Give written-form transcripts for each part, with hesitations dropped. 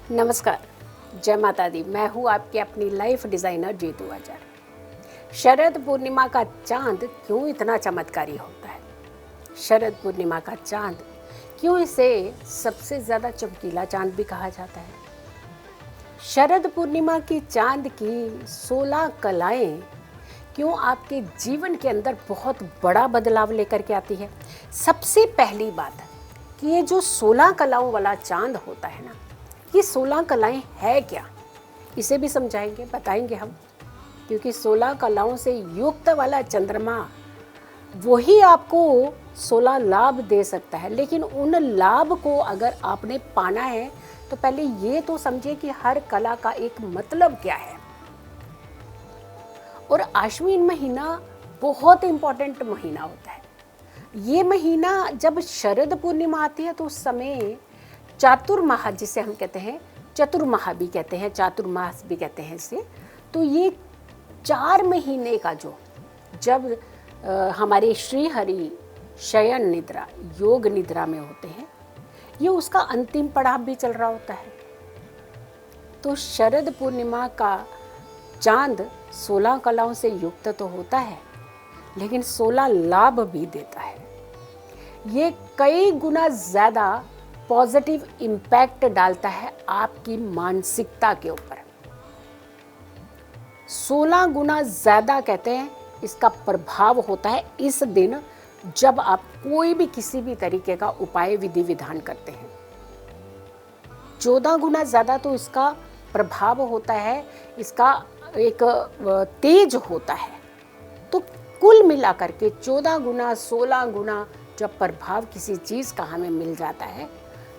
नमस्कार, जय माता दी। मैं हूँ आपकी अपनी लाइफ डिज़ाइनर जीतू आचार्य। शरद पूर्णिमा का चांद क्यों इतना चमत्कारी होता है? शरद पूर्णिमा का चांद क्यों इसे सबसे ज़्यादा चमकीला चांद भी कहा जाता है? शरद पूर्णिमा की चांद की 16 कलाएं क्यों आपके जीवन के अंदर बहुत बड़ा बदलाव लेकर के आती है? सबसे पहली बात कि ये जो 16 कलाओं वाला चांद होता है ना, ये 16 कलाएं है क्या, इसे भी समझाएंगे, बताएंगे हम। क्योंकि 16 कलाओं से युक्त वाला चंद्रमा वही आपको 16 लाभ दे सकता है। लेकिन उन लाभ को अगर आपने पाना है तो पहले ये तो समझिए कि हर कला का एक मतलब क्या है। और आश्विन महीना बहुत इंपॉर्टेंट महीना होता है। ये महीना जब शरद पूर्णिमा आती है तो उस समय चातुर्माह, जिसे हम कहते हैं, चतुर्माह भी कहते हैं, चातुर्मास भी कहते हैं इसे। तो ये 4 महीने का जब हमारे श्री हरि शयन निद्रा, योग निद्रा में होते हैं, ये उसका अंतिम पड़ाव भी चल रहा होता है। तो शरद पूर्णिमा का चांद 16 कलाओं से युक्त तो होता है, लेकिन 16 लाभ भी देता है। ये कई गुना ज़्यादा पॉजिटिव इम्पैक्ट डालता है आपकी मानसिकता के ऊपर। 16 गुना ज़्यादा कहते हैं इसका प्रभाव होता है इस दिन, जब आप कोई भी किसी भी तरीके का उपाय विधि विधान करते हैं। 14 गुना ज़्यादा तो इसका प्रभाव होता है, इसका एक तेज होता है। तो कुल मिलाकर के 14 गुना 16 गुना जब प्रभाव किसी चीज़ का हमें मिल जाता है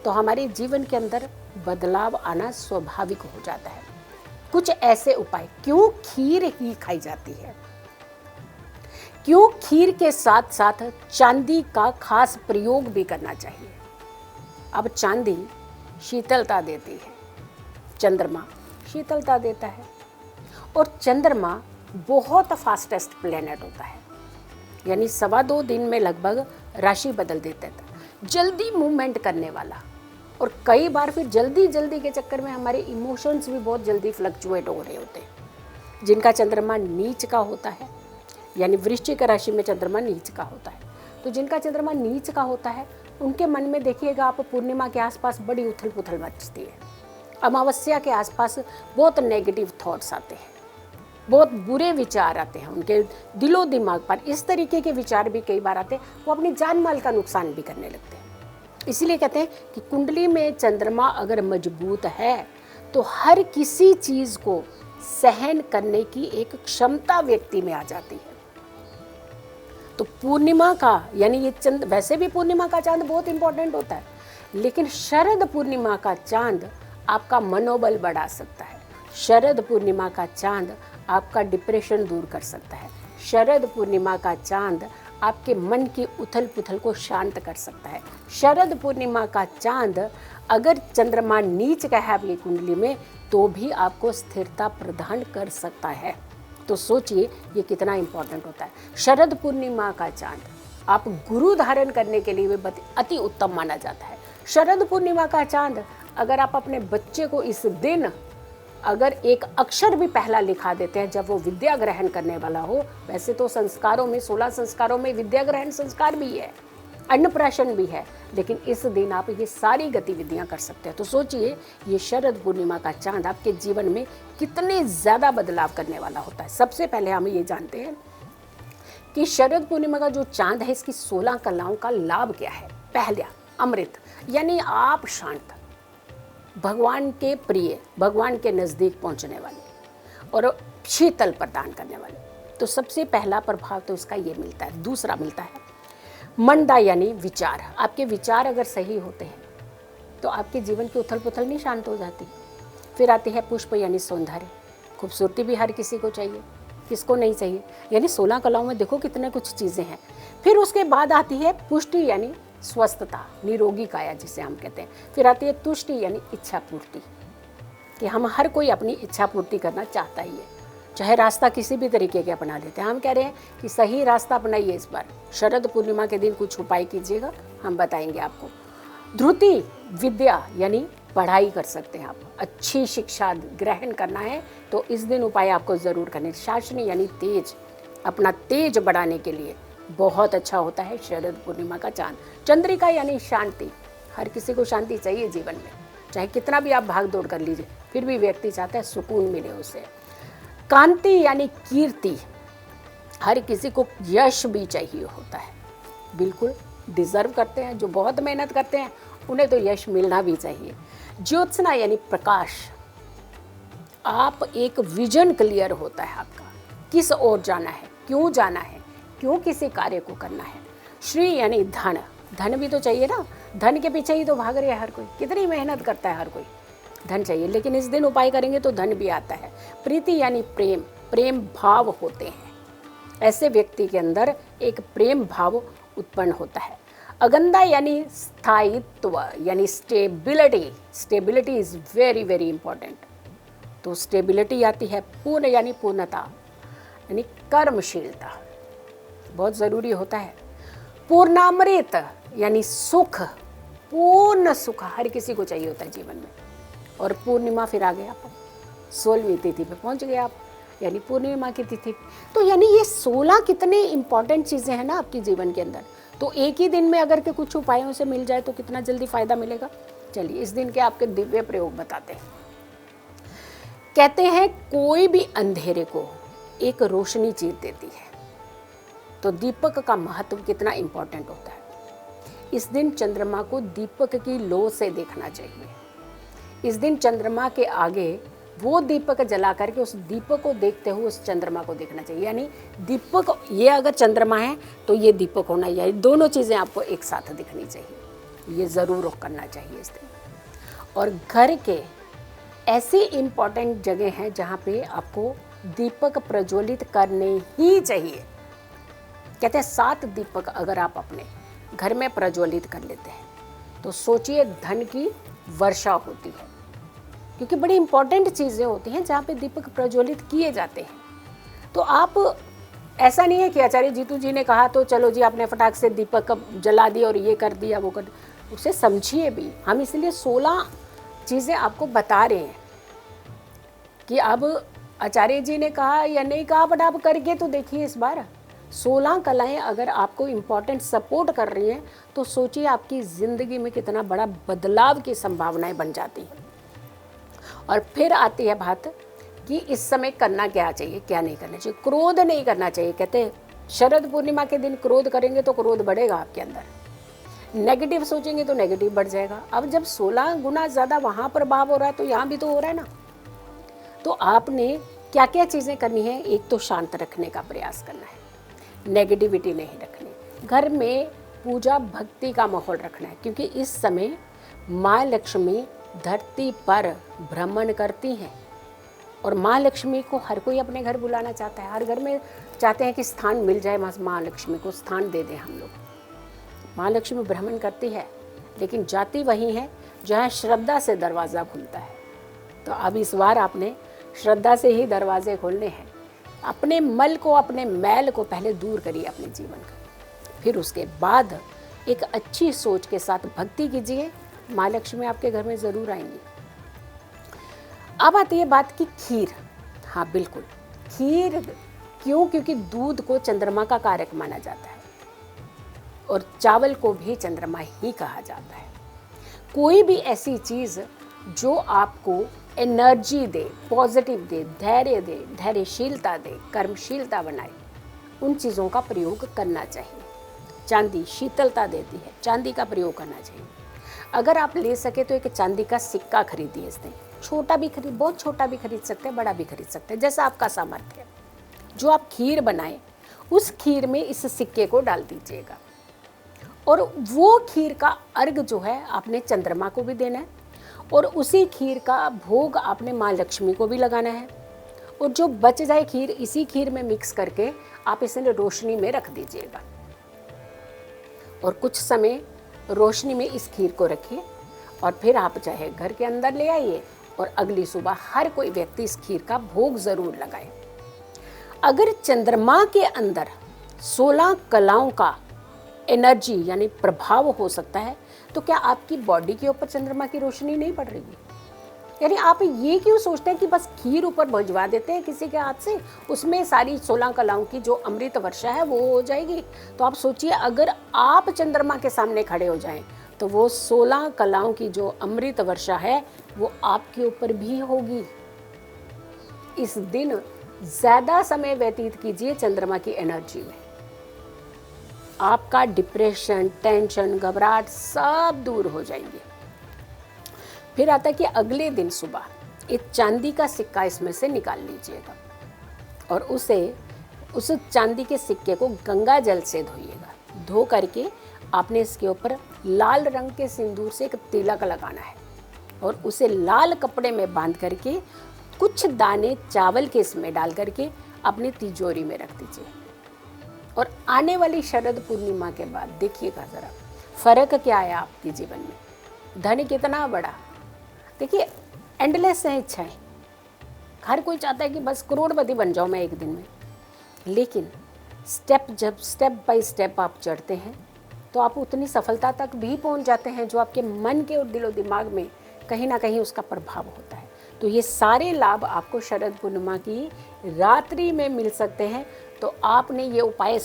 तो हमारे जीवन के अंदर बदलाव आना स्वाभाविक हो जाता है। कुछ ऐसे उपाय, क्यों खीर ही खाई जाती है, क्यों खीर के साथ साथ चांदी का खास प्रयोग भी करना चाहिए। अब चांदी शीतलता देती है, चंद्रमा शीतलता देता है, और चंद्रमा बहुत फास्टेस्ट प्लेनेट होता है, यानी 2.25 दिन में लगभग राशि बदल देता है, जल्दी मूवमेंट करने वाला। और कई बार फिर जल्दी के चक्कर में हमारे इमोशंस भी बहुत जल्दी फ्लक्चुएट हो रहे होते हैं। जिनका चंद्रमा नीच का होता है, यानी वृश्चिक राशि में चंद्रमा नीच का होता है, तो जिनका चंद्रमा नीच का होता है उनके मन में देखिएगा आप, पूर्णिमा के आसपास बड़ी उथल पुथल मचती है। अमावस्या के आसपास बहुत नेगेटिव थॉट्स आते हैं, बहुत बुरे विचार आते हैं उनके दिलो दिमाग पर। इस तरीके के विचार भी कई बार आते हैं, वो अपनी जान माल का नुकसान भी करने लगते हैं। इसीलिए कहते हैं कि कुंडली में चंद्रमा अगर मजबूत है तो हर किसी चीज़ को सहन करने की एक क्षमता व्यक्ति में आ जाती है। तो पूर्णिमा का, यानी ये चांद, वैसे भी पूर्णिमा का चांद बहुत इंपॉर्टेंट होता है, लेकिन शरद पूर्णिमा का चांद आपका मनोबल बढ़ा सकता है। शरद पूर्णिमा का चांद आपका डिप्रेशन दूर कर सकता है। शरद पूर्णिमा का चांद आपके मन की उथल पुथल को शांत कर सकता है। शरद पूर्णिमा का चांद अगर चंद्रमा नीच का है आपकी कुंडली में तो भी आपको स्थिरता प्रदान कर सकता है। तो सोचिए ये कितना इंपॉर्टेंट होता है। शरद पूर्णिमा का चांद आप गुरु धारण करने के लिए भी अति उत्तम माना जाता है। शरद पूर्णिमा का चांद अगर आप अपने बच्चे को इस दिन अगर एक अक्षर भी पहला लिखा देते हैं जब वो विद्या ग्रहण करने वाला हो, वैसे तो संस्कारों में 16 संस्कारों में विद्या ग्रहण संस्कार भी है, अन्नप्राशन भी है, लेकिन इस दिन आप ये सारी गतिविधियां कर सकते हैं। तो सोचिए ये शरद पूर्णिमा का चांद आपके जीवन में कितने ज़्यादा बदलाव करने वाला होता है। सबसे पहले हम ये जानते हैं कि शरद पूर्णिमा का जो चांद है, इसकी 16 कलाओं का लाभ क्या है। पहला, अमृत, यानी आप शांत, भगवान के प्रिय, भगवान के नज़दीक पहुंचने वाले और शीतल प्रदान करने वाले। तो सबसे पहला प्रभाव तो इसका ये मिलता है। दूसरा मिलता है मंदा, यानी विचार। आपके विचार अगर सही होते हैं तो आपके जीवन की उथल पुथल नहीं शांत हो जाती। फिर आती है पुष्प, यानी सौंदर्य। खूबसूरती भी हर किसी को चाहिए, किसको नहीं चाहिए, यानी 16 कलाओं में देखो कितने कुछ चीज़ें हैं। फिर उसके बाद आती है पुष्टि, यानी स्वस्थता, निरोगी काया जिसे हम कहते हैं। फिर आती है तुष्टि, यानी इच्छा पूर्ति, कि हम हर कोई अपनी इच्छा पूर्ति करना चाहता ही है, चाहे रास्ता किसी भी तरीके के अपना लेते हैं। हम कह रहे हैं कि सही रास्ता अपनाइए। इस बार शरद पूर्णिमा के दिन कुछ उपाय कीजिएगा, हम बताएंगे आपको। ध्रुति, विद्या, यानी पढ़ाई कर सकते हैं आप, अच्छी शिक्षा ग्रहण करना है तो इस दिन उपाय आपको ज़रूर करने। शास्नी यानी तेज, अपना तेज बढ़ाने के लिए बहुत अच्छा होता है शरद पूर्णिमा का चांद। चंद्रिका यानी शांति, हर किसी को शांति चाहिए जीवन में, चाहे कितना भी आप भाग दौड़ कर लीजिए फिर भी व्यक्ति चाहता है सुकून मिले उसे। कांति यानी कीर्ति, हर किसी को यश भी चाहिए होता है, बिल्कुल डिजर्व करते हैं, जो बहुत मेहनत करते हैं उन्हें तो यश मिलना भी चाहिए। ज्योत्सना यानी प्रकाश, आप एक विजन क्लियर होता है आपका, किस ओर जाना है, क्यों किसी कार्य को करना है। श्री यानी धन, धन भी तो चाहिए ना, धन के पीछे ही तो भाग रहे हैं हर कोई, कितनी मेहनत करता है हर कोई, धन चाहिए, लेकिन इस दिन उपाय करेंगे तो धन भी आता है। प्रीति यानी प्रेम, प्रेम भाव होते हैं, ऐसे व्यक्ति के अंदर एक प्रेम भाव उत्पन्न होता है। अगंधा यानी स्थायित्व यानी stability, stability is very very important, तो स्टेबिलिटी आती है। पूर्ण यानी पूर्णता यानी कर्मशीलता, बहुत ज़रूरी होता है। पूर्णामृत यानी सुख, पूर्ण सुख हर किसी को चाहिए होता है जीवन में। और पूर्णिमा फिर आ गया, आप 16वीं तिथि पे पहुंच गए आप, यानी पूर्णिमा की तिथि। तो यानी ये 16 कितने इंपॉर्टेंट चीज़ें हैं ना आपके जीवन के अंदर, तो एक ही दिन में अगर के कुछ उपायों से मिल जाए तो कितना जल्दी फायदा मिलेगा। चलिए इस दिन के आपके दिव्य प्रयोग बताते हैं। कहते हैं कोई भी अंधेरे को एक रोशनी चीर देती है, तो दीपक का महत्व कितना इंपॉर्टेंट होता है। इस दिन चंद्रमा को दीपक की लो से देखना चाहिए। इस दिन चंद्रमा के आगे वो दीपक जला करके उस दीपक को देखते हुए उस चंद्रमा को देखना चाहिए, यानी दीपक, ये अगर चंद्रमा है तो ये दीपक होना चाहिए, दोनों चीज़ें आपको एक साथ दिखनी चाहिए, ये ज़रूर करना चाहिए इस दिन। और घर के ऐसी इम्पॉर्टेंट जगह हैं जहाँ पे आपको दीपक प्रज्वलित करने ही चाहिए। कहते हैं 7 दीपक अगर आप अपने घर में प्रज्वलित कर लेते हैं तो सोचिए धन की वर्षा होती है, क्योंकि बड़ी इंपॉर्टेंट चीज़ें होती हैं जहाँ पे दीपक प्रज्वलित किए जाते हैं। तो आप, ऐसा नहीं है कि आचार्य जीतू जी ने कहा तो चलो जी आपने फटाक से दीपक जला दिया और ये कर दिया वो कर दिया, उसे समझिए भी। हम इसलिए 16 चीज़ें आपको बता रहे हैं कि अब आचार्य जी ने कहा या नहीं कहा, बट आप करके तो देखिए इस बार। 16 कलाएं अगर आपको इम्पोर्टेंट सपोर्ट कर रही हैं तो सोचिए आपकी ज़िंदगी में कितना बड़ा बदलाव की संभावनाएं बन जाती हैं। और फिर आती है बात कि इस समय करना क्या चाहिए, क्या नहीं करना चाहिए। क्रोध नहीं करना चाहिए। कहते हैं शरद पूर्णिमा के दिन क्रोध करेंगे तो क्रोध बढ़ेगा आपके अंदर, नेगेटिव सोचेंगे तो नेगेटिव बढ़ जाएगा। अब जब 16 गुना ज़्यादा वहाँ प्रभाव हो रहा है तो यहाँ भी तो हो रहा है ना। तो आपने क्या क्या चीज़ें करनी है, एक तो शांत रखने का प्रयास करना है, नेगेटिविटी नहीं रखनी, घर में पूजा भक्ति का माहौल रखना है, क्योंकि इस समय माँ लक्ष्मी धरती पर भ्रमण करती हैं और माँ लक्ष्मी को हर कोई अपने घर बुलाना चाहता है। हर घर में चाहते हैं कि स्थान मिल जाए, माँ लक्ष्मी को स्थान दे दें हम लोग। माँ लक्ष्मी भ्रमण करती है लेकिन जाती वही है जहाँ श्रद्धा से दरवाज़ा खुलता है। तो अब इस बार आपने श्रद्धा से ही दरवाजे खोलने हैं। अपने मल को, अपने मैल को पहले दूर करिए अपने जीवन का, फिर उसके बाद एक अच्छी सोच के साथ भक्ति कीजिए, माँ लक्ष्मी आपके घर में ज़रूर आएंगी। अब आती है बात की खीर। हाँ बिल्कुल, खीर क्यों? क्योंकि दूध को चंद्रमा का कारक माना जाता है और चावल को भी चंद्रमा ही कहा जाता है। कोई भी ऐसी चीज़ जो आपको एनर्जी दे, पॉजिटिव दे, धैर्य दे, धैर्यशीलता दे, कर्मशीलता बनाए, उन चीज़ों का प्रयोग करना चाहिए। चांदी शीतलता देती है, चांदी का प्रयोग करना चाहिए। अगर आप ले सके तो एक चांदी का सिक्का खरीदिए इस दिन। छोटा भी खरीद, बहुत छोटा भी खरीद सकते हैं, बड़ा भी खरीद सकते हैं, जैसा आपका सामर्थ्य है। जो आप खीर बनाएं उस खीर में इस सिक्के को डाल दीजिएगा और वो खीर का अर्घ जो है आपने चंद्रमा को भी देना है और उसी खीर का भोग आपने माँ लक्ष्मी को भी लगाना है। और जो बच जाए खीर, इसी खीर में मिक्स करके आप इसे रोशनी में रख दीजिएगा और कुछ समय रोशनी में इस खीर को रखिए और फिर आप चाहे घर के अंदर ले आइए और अगली सुबह हर कोई व्यक्ति इस खीर का भोग ज़रूर लगाए। अगर चंद्रमा के अंदर 16 कलाओं का एनर्जी यानी प्रभाव हो सकता है तो क्या आपकी बॉडी के ऊपर चंद्रमा की रोशनी नहीं पड़ रही है? यानी आप ये क्यों सोचते हैं कि बस खीर ऊपर भिजवा देते हैं किसी के हाथ से, उसमें सारी 16 कलाओं की जो अमृत वर्षा है वो हो जाएगी? तो आप सोचिए, अगर आप चंद्रमा के सामने खड़े हो जाएं तो वो 16 कलाओं की जो अमृत वर्षा है वो आपके ऊपर भी होगी। इस दिन ज़्यादा समय व्यतीत कीजिए चंद्रमा की एनर्जी में। आपका डिप्रेशन, टेंशन, घबराहट सब दूर हो जाएंगे। फिर आता है कि अगले दिन सुबह एक चांदी का सिक्का इसमें से निकाल लीजिएगा और उस चांदी के सिक्के को गंगा जल से धोइएगा। धो करके आपने इसके ऊपर लाल रंग के सिंदूर से एक तिलक लगाना है और उसे लाल कपड़े में बांध करके कुछ दाने चावल के इसमें डाल करके अपनी तिजोरी में रख दीजिए। और आने वाली शरद पूर्णिमा के बाद देखिएगा ज़रा फर्क क्या आया आपके जीवन में। धन कितना बड़ा, देखिए एंडलेस है इच्छाएं। हर कोई चाहता है कि बस करोड़पति बन जाऊं मैं एक दिन में, लेकिन जब स्टेप बाय स्टेप आप चढ़ते हैं तो आप उतनी सफलता तक भी पहुंच जाते हैं जो आपके मन के और दिलो दिमाग में कहीं ना कहीं उसका प्रभाव होता है। तो ये सारे लाभ आपको शरद पूर्णिमा की रात्रि में मिल सकते हैं। तो आपने ये उपाय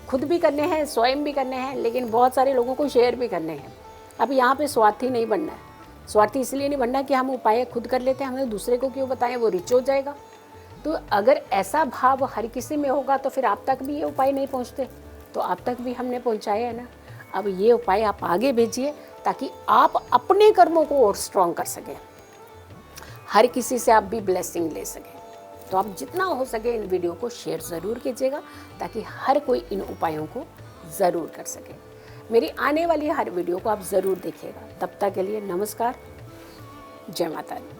खुद भी करने हैं, स्वयं भी करने हैं, लेकिन बहुत सारे लोगों को शेयर भी करने हैं। अब यहाँ पे स्वार्थी नहीं बनना है। स्वार्थी इसलिए नहीं बनना कि हम उपाय खुद कर लेते हैं, हमें दूसरे को क्यों बताएं, वो रिच हो जाएगा। तो अगर ऐसा भाव हर किसी में होगा तो फिर आप तक भी ये उपाय नहीं पहुँचते, तो आप तक भी हमने पहुँचाए है ना। अब ये उपाय आप आगे भेजिए ताकि आप अपने कर्मों को और स्ट्रॉन्ग कर सकें, हर किसी से आप भी ब्लेसिंग ले सकें। तो आप जितना हो सके इन वीडियो को शेयर ज़रूर कीजिएगा ताकि हर कोई इन उपायों को ज़रूर कर सके। मेरी आने वाली हर वीडियो को आप ज़रूर देखिएगा। तब तक के लिए नमस्कार, जय माता दी।